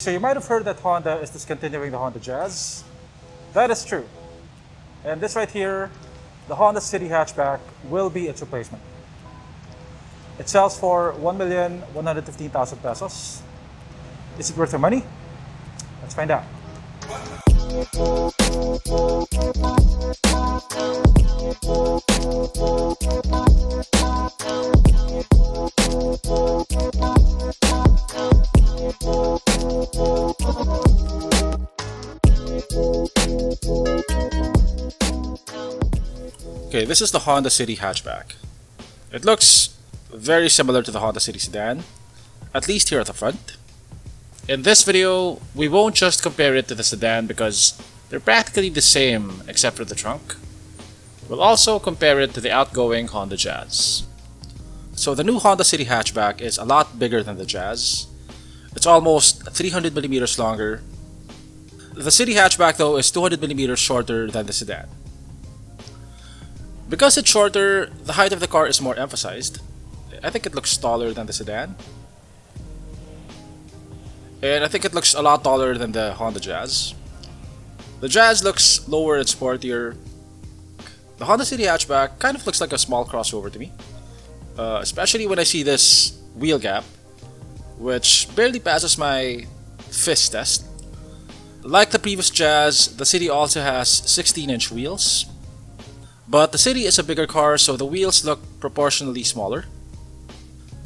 So you might have heard that Honda is discontinuing the Honda Jazz. That is true. And this right here, the Honda City Hatchback, will be its replacement. It sells for 1,115,000 pesos. Is it worth your money? Let's find out. Okay, this is the Honda City Hatchback. It looks very similar to the Honda City Sedan, at least here at the front. In this video, we won't just compare it to the sedan because they're practically the same except for the trunk. We'll also compare it to the outgoing Honda Jazz. So the new Honda City Hatchback is a lot bigger than the Jazz. It's almost 300mm longer. The City Hatchback though is 200mm shorter than the sedan. Because it's shorter, the height of the car is more emphasized. I think it looks taller than the sedan. And I think it looks a lot taller than the Honda Jazz. The Jazz looks lower and sportier. The Honda City Hatchback kind of looks like a small crossover to me. Especially when I see this wheel gap, which barely passes my fist test. Like the previous Jazz, the City also has 16-inch wheels. But the City is a bigger car, so the wheels look proportionally smaller.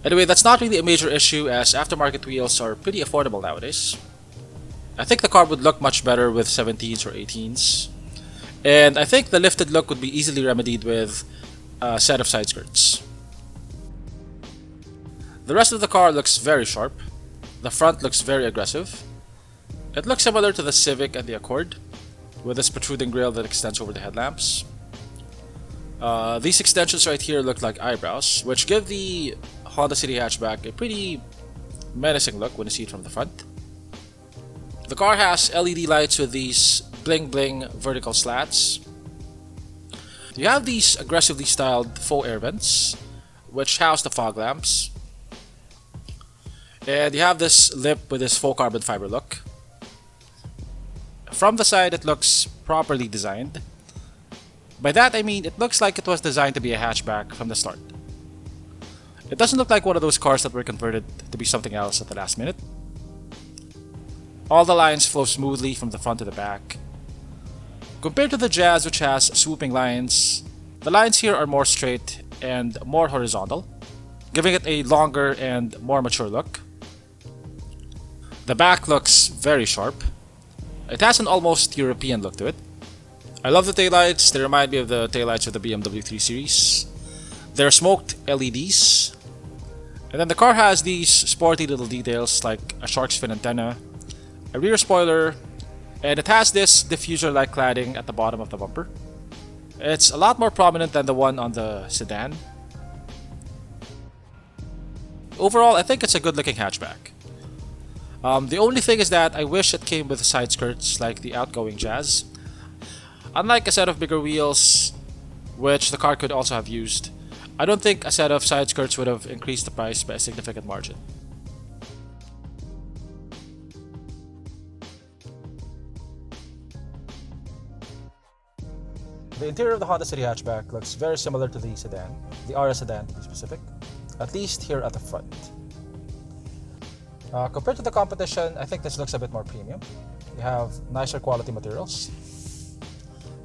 Anyway, that's not really a major issue as aftermarket wheels are pretty affordable nowadays. I think the car would look much better with 17s or 18s. And I think the lifted look would be easily remedied with a set of side skirts. The rest of the car looks very sharp. The front looks very aggressive. It looks similar to the Civic and the Accord, with this protruding grille that extends over the headlamps. These extensions right here look like eyebrows, which give the Honda City Hatchback a pretty menacing look when you see it from the front. The car has LED lights with these bling bling vertical slats. You have these aggressively styled faux air vents, which house the fog lamps. And you have this lip with this faux carbon fiber look. From the side it looks properly designed. By that I mean it looks like it was designed to be a hatchback from the start. It doesn't look like one of those cars that were converted to be something else at the last minute. All the lines flow smoothly from the front to the back. Compared to the Jazz, which has swooping lines, the lines here are more straight and more horizontal, giving it a longer and more mature look. The back looks very sharp. It has an almost European look to it. I love the taillights. They remind me of the taillights of the BMW 3 Series. They're smoked LEDs. And then the car has these sporty little details like a shark's fin antenna, a rear spoiler, and it has this diffuser-like cladding at the bottom of the bumper. It's a lot more prominent than the one on the sedan. Overall, I think it's a good-looking hatchback. The only thing is that I wish it came with side skirts like the outgoing Jazz. Unlike a set of bigger wheels, which the car could also have used, I don't think a set of side skirts would have increased the price by a significant margin. The interior of the Honda City Hatchback looks very similar to the sedan, the RS sedan to be specific, at least here at the front. Compared to the competition, I think this looks a bit more premium. You have nicer quality materials.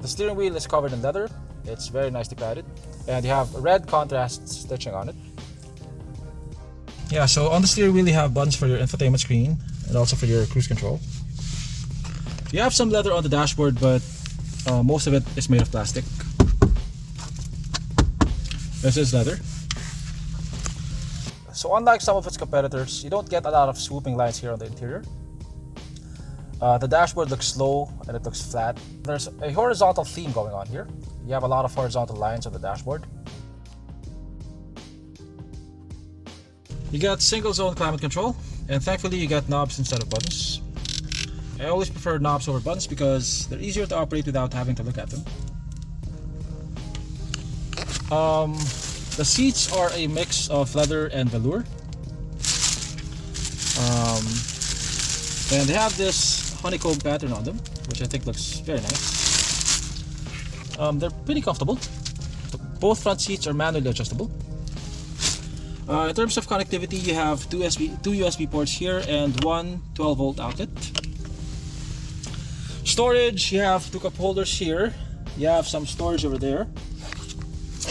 The steering wheel is covered in leather. It's very nicely padded. And you have red contrast stitching on it. Yeah, so on the steering wheel you have buttons for your infotainment screen and also for your cruise control. You have some leather on the dashboard, but most of it is made of plastic. This is leather. So unlike some of its competitors, you don't get a lot of swooping lines here on the interior. The dashboard looks slow and it looks flat. There's a horizontal theme going on here. You have a lot of horizontal lines on the dashboard. You got single zone climate control, and thankfully you got knobs instead of buttons. I always prefer knobs over buttons because they're easier to operate without having to look at them. The seats are a mix of leather and velour. And they have this honeycomb pattern on them, which I think looks very nice. They're pretty comfortable. Both front seats are manually adjustable. In terms of connectivity, you have two USB ports here and one 12-volt outlet. Storage, you have two cup holders here. You have some storage over there.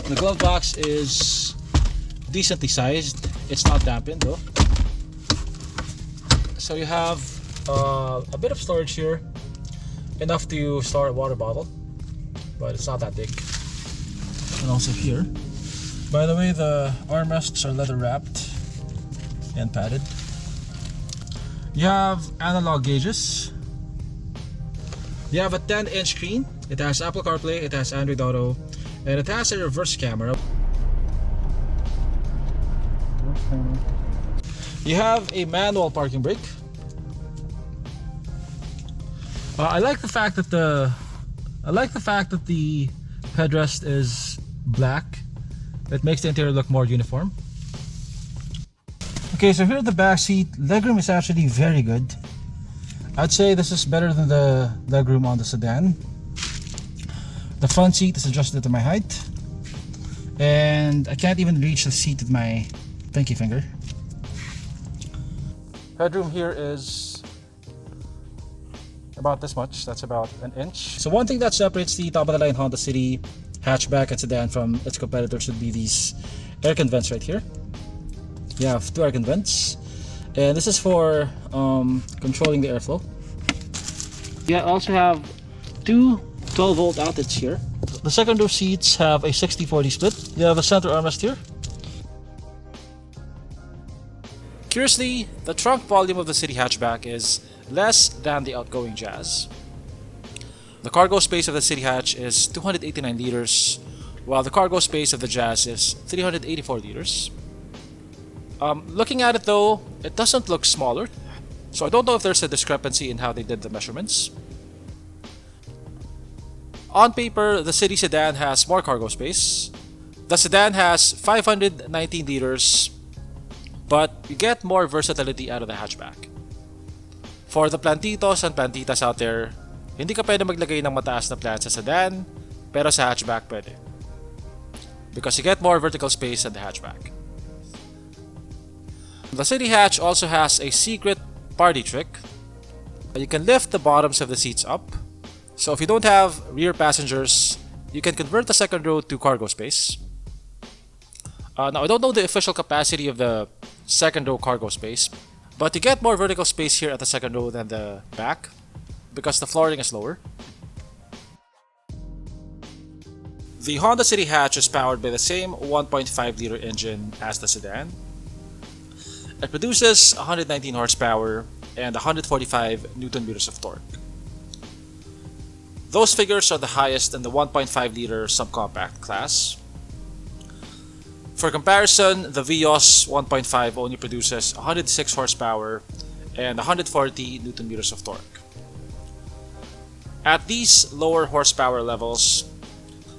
The glove box is decently sized. It's not dampened though. So you have a bit of storage here, enough to store a water bottle, but it's not that big. And also here. By the way, the armrests are leather wrapped and padded. You have analog gauges. You have a 10-inch screen. It has Apple CarPlay, it has Android Auto, and it has a reverse camera. You have a manual parking brake. I like the fact that the headrest is black. It makes the interior look more uniform. Okay, so here at the back seat, legroom is actually very good. I'd say this is better than the legroom on the sedan. The front seat is adjusted to my height, and I can't even reach the seat with my pinky finger. Headroom here is about this much. That's about an inch. So one thing that separates the top of the line Honda City hatchback and sedan from its competitors would be these air con vents right here. You have two air con vents, and this is for controlling the airflow. You also have two 12-volt outlets here. The second row seats have a 60-40 split. You have a center armrest here. Curiously, the trunk volume of the City hatchback is less than the outgoing Jazz. The cargo space of the City hatch is 289 liters, while the cargo space of the Jazz is 384 liters. Looking at it though, it doesn't look smaller, so I don't know if there's a discrepancy in how they did the measurements. On paper, the City sedan has more cargo space. The sedan has 519 liters, but you get more versatility out of the hatchback. For the plantitos and plantitas out there, hindi ka pwede maglagay ng mataas na plant sa sedan, pero sa hatchback pwede. Because you get more vertical space in the hatchback. The City hatch also has a secret party trick. You can lift the bottoms of the seats up. So if you don't have rear passengers, you can convert the second row to cargo space. Now I don't know the official capacity of the second row cargo space, but you get more vertical space here at the second row than the back because the flooring is lower. The Honda City hatch is powered by the same 1.5-liter engine as the sedan. It produces 119 horsepower and 145 Nm of torque. Those figures are the highest in the 1.5-liter subcompact class. For comparison, the Vios 1.5 only produces 106 horsepower and 140 Nm of torque. At these lower horsepower levels,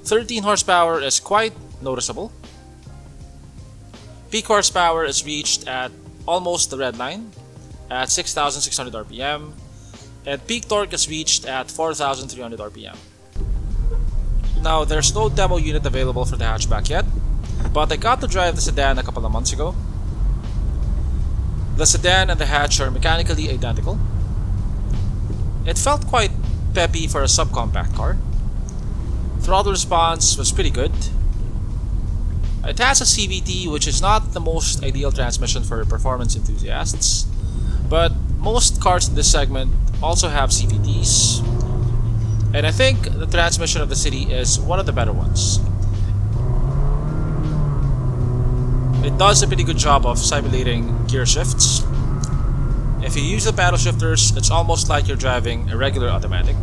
13 horsepower is quite noticeable. Peak horsepower is reached at almost the red line at 6,600 RPM, and peak torque is reached at 4,300 RPM. Now, there's no demo unit available for the hatchback yet, but I got to drive the sedan a couple of months ago. The sedan and the hatch are mechanically identical. It felt quite peppy for a subcompact car. Throttle response was pretty good. It has a CVT, which is not the most ideal transmission for performance enthusiasts, but most cars in this segment also have CVTs, and I think the transmission of the City is one of the better ones. It does a pretty good job of simulating gear shifts. If you use the paddle shifters, it's almost like you're driving a regular automatic.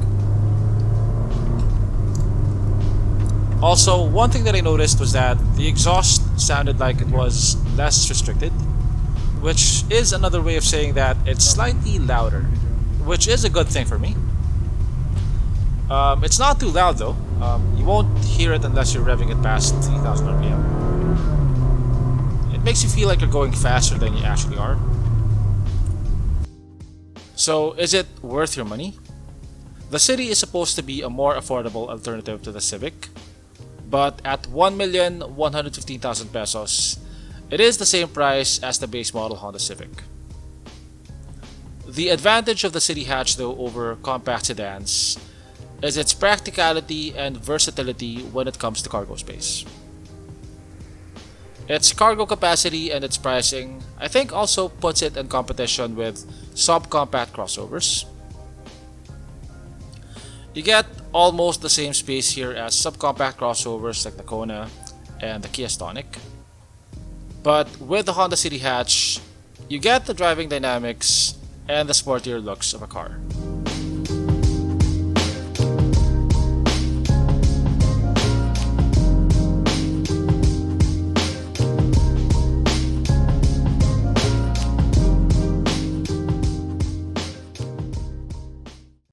Also, one thing that I noticed was that the exhaust sounded like it was less restricted, which is another way of saying that it's slightly louder, which is a good thing for me. It's not too loud though. You won't hear it unless you're revving it past 3,000 RPM. It makes you feel like you're going faster than you actually are. So, is it worth your money? The City is supposed to be a more affordable alternative to the Civic, but at 1,115,000 pesos, it is the same price as the base model Honda Civic. The advantage of the City Hatch, though, over compact sedans is its practicality and versatility when it comes to cargo space. Its cargo capacity and its pricing, I think, also puts it in competition with subcompact crossovers. You get almost the same space here as subcompact crossovers like the Kona and the Kia Stonic. But with the Honda City Hatch, you get the driving dynamics and the sportier looks of a car.